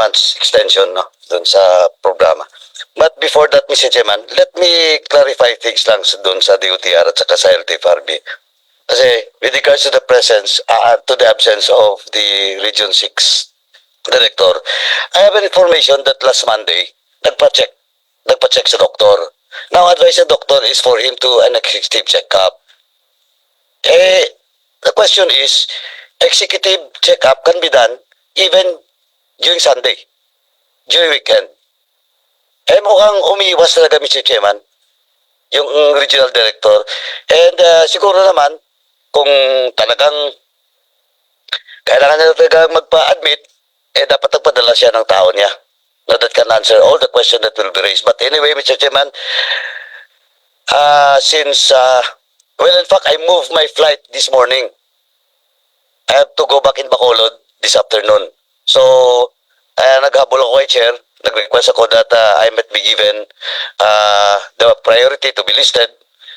months extension, no, dun sa programa. But before that, Mr. Chairman, let me clarify things lang dun sa DOTR at saka sa LTFRB. Kasi with regards to the presence, to the absence of the Region 6 Director, I have an information that last Monday, nagpa-check sa doktor. Now, advice ng doktor is for him to an executive checkup. The question is, executive checkup can be done even during Sunday, during weekend. Mukhang umiiwas talaga, Mr. Chairman, yung regional director. And siguro naman, kung talagang kailangan niya talaga magpa-admit, dapat nagpadala siya ng tao niya that can answer all the questions that will be raised. But anyway, Mr. Chairman, well, in fact, I moved my flight this morning. I have to go back in Bacolod this afternoon. So, naghabol ako kay Chair. Nag-request ako that I might be given the priority to be listed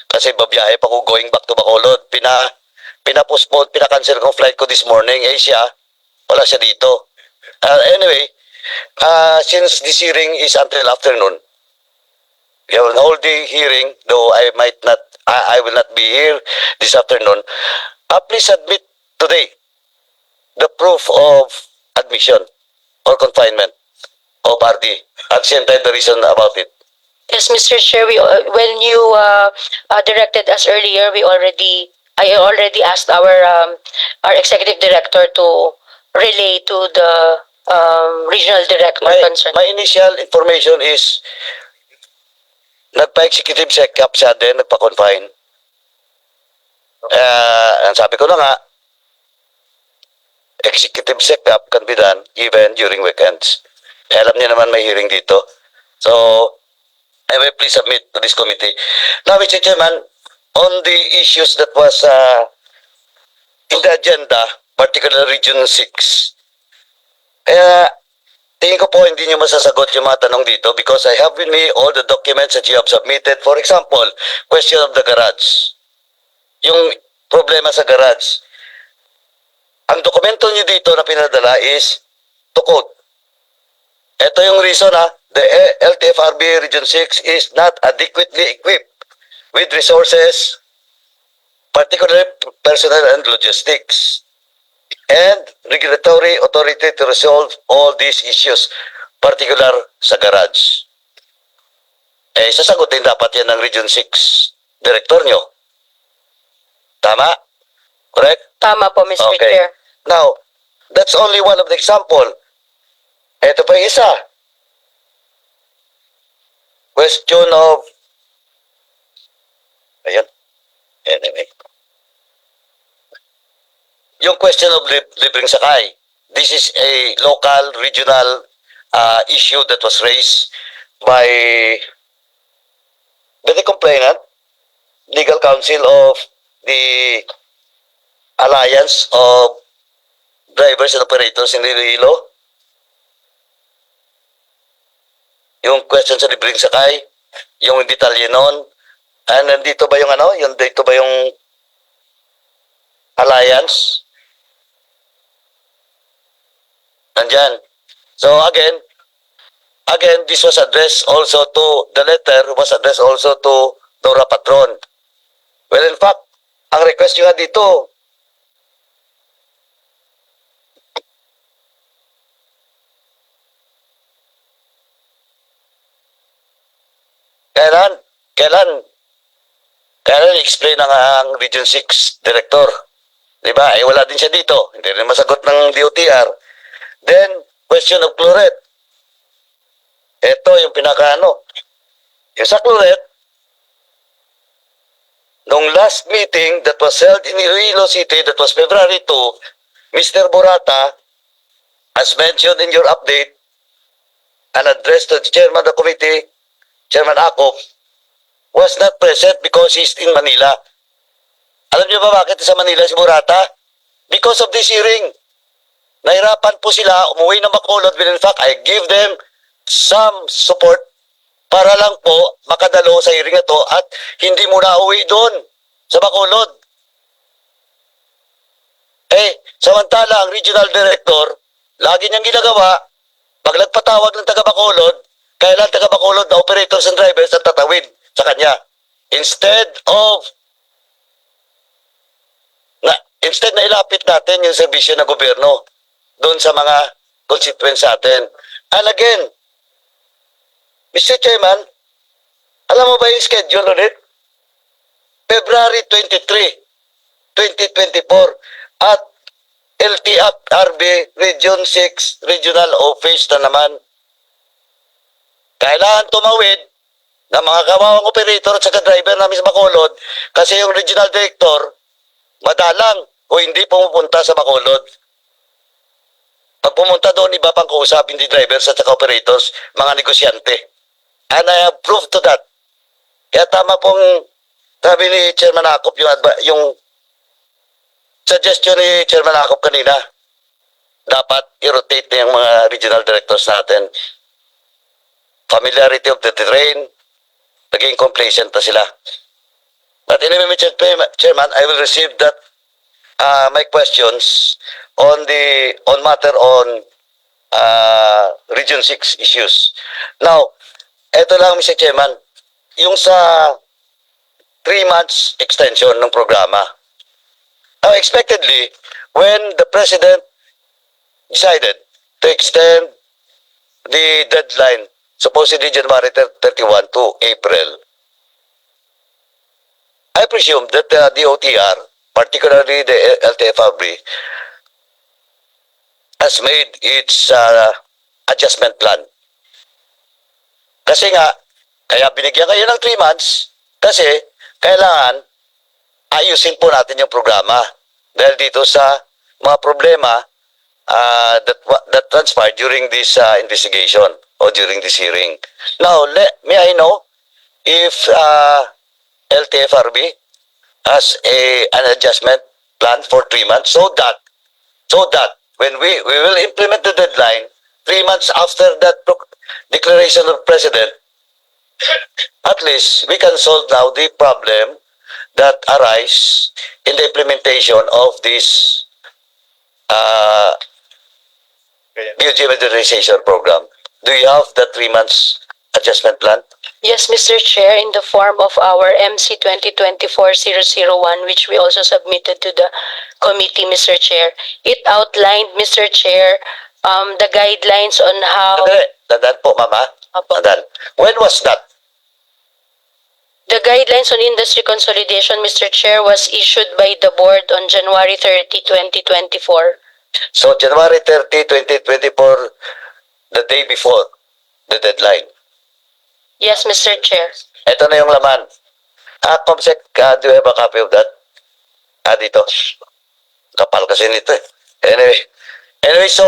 kasi babiyahe pa ko going back to Bacolod. Pina-postpone, pina-cancel ko flight ko this morning. Siya, wala siya dito. Anyway, since this hearing is until afternoon, we have an all-day hearing, though I will not be here this afternoon. Please submit today the proof of admission or confinement of RD. At the same time, the reason about it. Yes, Mr. Chair, when you directed us earlier, I already asked our executive director to relay to the regional director concerned. My initial information is nagpa-executive check-up siya din, nagpa-confine. Ang sabi ko na nga, executive check-up can be done even during weekends. Alam niya naman may hearing dito. So, anyway, please submit to this committee. Now, Mr. Chairman, on the issues that was in the agenda, particularly Region 6, tingin ko po hindi nyo masasagot yung mga tanong dito because I have with me all the documents that you have submitted. For example, question of the garage. Yung problema sa garage. Ang dokumento nyo dito na pinadala is to quote. Ito yung reason the LTFRB Region 6 is not adequately equipped with resources, particularly personnel and logistics, and regulatory authority to resolve all these issues, particular sa garage. Sasagutin dapat yan ng Region 6 Director nyo. Tama? Correct? Tama po, Mr. Chair. Now, that's only one of the example. Ito pa yung isa. Question of... Ayan. Anyway. Yung question of libreng sakay. This is a local, regional issue that was raised by the complainant, legal counsel of the Alliance of Drivers and Operators in Iloilo. Yung question sa libreng sakay, yung detalye nun, nandito ba yung dito ba yung Alliance? Nandyan. So again, this was addressed also to, the letter was addressed also to Dora Patron. Well, in fact, ang request nyo nga dito, kailan explain ang Region 6 Director. Diba? Wala din siya dito. Hindi rin masagot ng DOTR. Then, question of chlorette. Ito yung yung sa chlorette, nung last meeting that was held in Iloilo City, that was February 2, Mr. Borata, as mentioned in your update, an address to the chairman of the committee, Chairman Akop, was not present because he's in Manila. Alam niyo ba bakit sa Manila si Borata? Because of this hearing. Nahirapan po sila, umuwi ng Bacolod. In fact, I give them some support para lang po makadalo sa hearing na to at hindi muna uwi doon sa Bacolod. Samantala ang regional director, lagi niyang ginagawa, pag magpatawag ng taga Bacolod, kailan taga Bacolod na operators and drivers ang tatawid sa kanya. Instead na ilapit natin yung serbisyo ng gobyerno doon sa mga constituents natin. And again, Mr. Chairman, alam mo ba yung schedule ulit? February 23, 2024 at LTFRB Region 6 Regional Office na naman. Kailangan tumawid ng mga kawawang operator at saka driver namin sa Bacolod kasi yung regional director madalang o hindi pumupunta sa Bacolod. Pag pumunta doon, iba pang kausap, hindi drivers at saka operators, mga negosyante. And I have proof to that. Kaya tama pong sabi ni Chairman Akop yung suggestion ni Chairman Akop kanina. Dapat i-rotate na yung mga regional directors natin. Familiarity of the terrain, naging complacent na sila. But anyway, Mr. Chairman, I will receive that my questions on matter on Region 6 issues. Now, eto lang, Mr. Chairman, yung sa 3 months extension ng programa. Now, expectedly, when the President decided to extend the deadline, supposedly January 31 to April, I presume that the OTR, particularly the LTFRB, has made its adjustment plan. Kasi nga, kaya binigyan kayo ng 3 months kasi kailangan ayusin po natin yung programa dahil dito sa mga problema that transpired during this investigation or during this hearing. Now, may I know if LTFRB has an adjustment plan for 3 months so that when we will implement the deadline 3 months after that declaration of President, at least we can solve now the problem that arise in the implementation of this BUG modernization program. Do you have the 3 months adjustment plan? Yes, Mr. Chair, in the form of our MC 2024-001, which we also submitted to the committee, Mr. Chair. It outlined, Mr. Chair, the guidelines on how... Tandaan po, Mama. Tandaan. When was that? The guidelines on industry consolidation, Mr. Chair, was issued by the board on January 30, 2024. So, January 30, 2024, the day before the deadline. Yes, Mr. Chair. Ito na yung laman. Comsec, do you have a copy of that? Dito. Kapal kasi nito eh. Anyway, so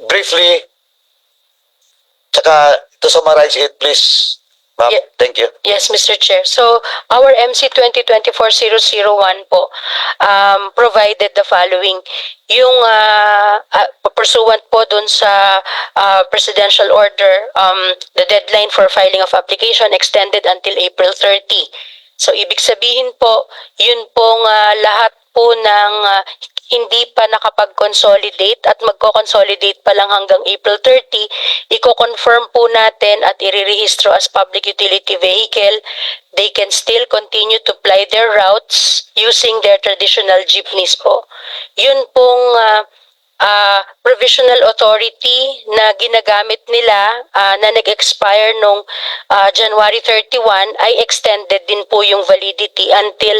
briefly, tsaka to summarize it, please. Ma'am, thank you. Yes, Mr. Chair. So, our MC 2024-001 po provided the following. Yung pursuant po dun sa presidential order, the deadline for filing of application extended until April 30. So, ibig sabihin po, yun pong lahat po ng hindi pa nakapag-consolidate at magko-consolidate pa lang hanggang April 30, i-confirm po natin at i-rehistro as public utility vehicle. They can still continue to ply their routes using their traditional jeepneys po. Yun pong provisional authority na ginagamit nila na nag-expire nung January 31 ay extended din po yung validity until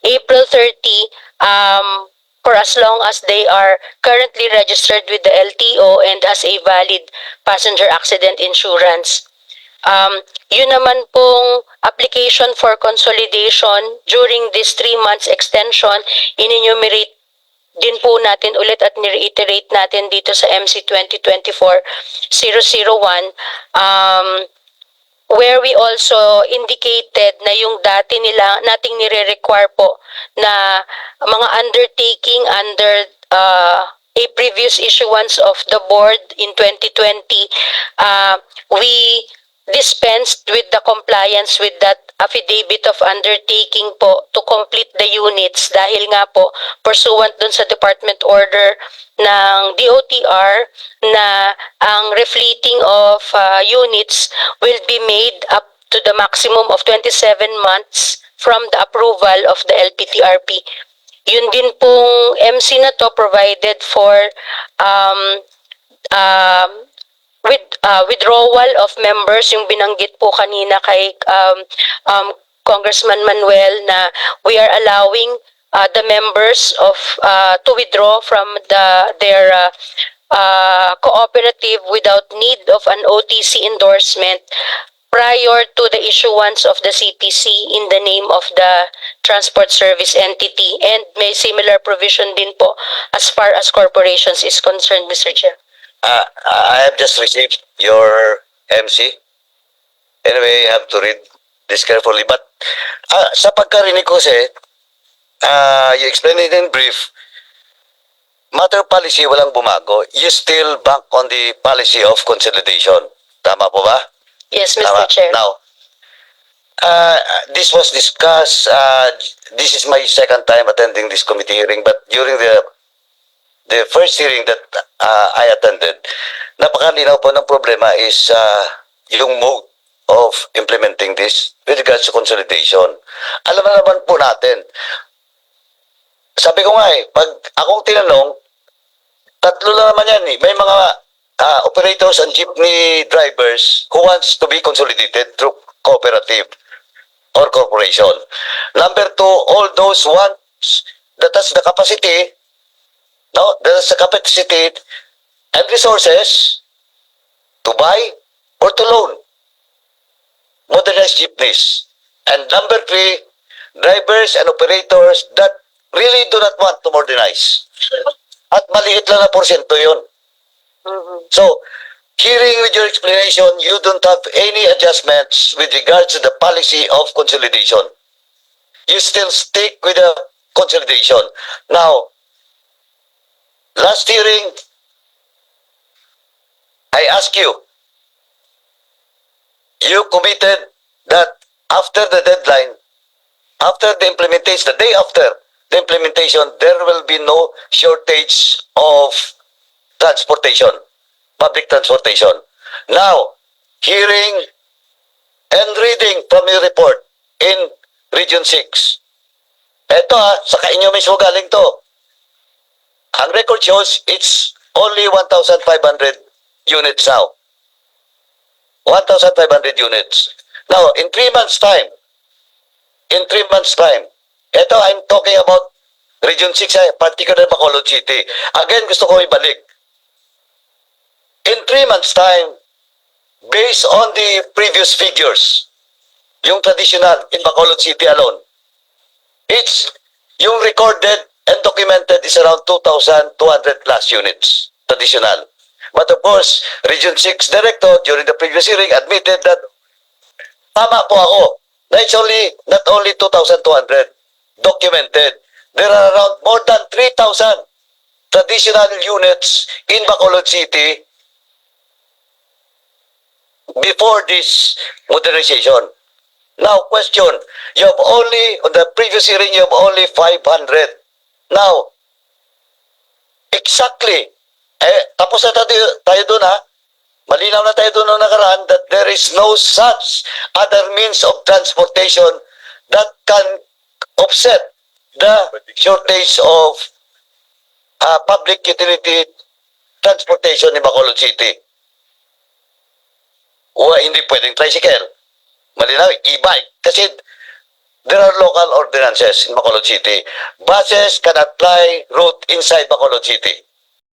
April 30 for as long as they are currently registered with the LTO and has a valid passenger accident insurance. Yun naman pong application for consolidation during this 3 months extension, in-enumerate din po natin ulit at ni-reiterate natin dito sa MC 2024-001 where we also indicated na yung dati nating nire-require po na mga undertaking under a previous issuance of the board in 2020, we dispensed with the compliance with that affidavit of undertaking po to complete the units dahil nga po pursuant dun sa department order ng DOTR na ang refleeting of units will be made up to the maximum of 27 months from the approval of the LPTRP. Yun din pong MC na to provided for um, um, withdrawal of members, yung binanggit po kanina kay Congressman Manuel na we are allowing the members of to withdraw from their cooperative without need of an OTC endorsement prior to the issuance of the CPC in the name of the transport service entity, and may similar provision din po as far as corporations is concerned, Mr. Chair. I have just received your MC. Anyway, I have to read this carefully. But sa pagkarinig ko kasi, you explained it in brief, matter of policy, walang bumago. You still bank on the policy of consolidation. Tama po ba? Yes, Mr. Tama. Chair. Now, this was discussed. This is my second time attending this committee hearing, but during the first hearing that I attended, napakalinaw po ng problema is yung mode of implementing this with regards to consolidation. Alam na naman po natin, sabi ko nga pag akong tinanong, tatlo lang naman yan May mga operators and jeepney drivers who wants to be consolidated through cooperative or corporation. Number two, all those ones that has the capacity, there's a capacity and resources to buy or to loan modernized jeepneys. And number three, drivers and operators that really do not want to modernize. At maliit lang na porsyento yun. So, hearing with your explanation, you don't have any adjustments with regards to the policy of consolidation. You still stick with the consolidation. Now, last hearing, I ask you, you committed that after the deadline, after the implementation, the day after the implementation, there will be no shortage of transportation, public transportation. Now, hearing and reading from your report in Region 6, eto sa inyo mismo galing to. Ang record shows it's only 1,500 units now. 1,500 units. Now, in 3 months' time, eto I'm talking about Region 6, particularly Bacolod City. Again, gusto ko ibalik. In 3 months' time, based on the previous figures, yung traditional in Bacolod City alone, it's yung recorded and documented is around 2,200 plus units, traditional. But of course, Region 6 Director during the previous hearing admitted that tama po ako na it's not only 2,200 documented. There are around more than 3,000 traditional units in Bacolod City before this modernization. Now, question, you have only, on the previous hearing, you have only 500. Now, exactly, tapos na tayo dun malinaw na tayo dun nakaraan that there is no such other means of transportation that can offset the shortage of public utility transportation in Bacolod City. O hindi pwedeng tricycle. Malinaw, e-bike. Kasi there are local ordinances in Bacolod City. Buses cannot fly route inside Bacolod City.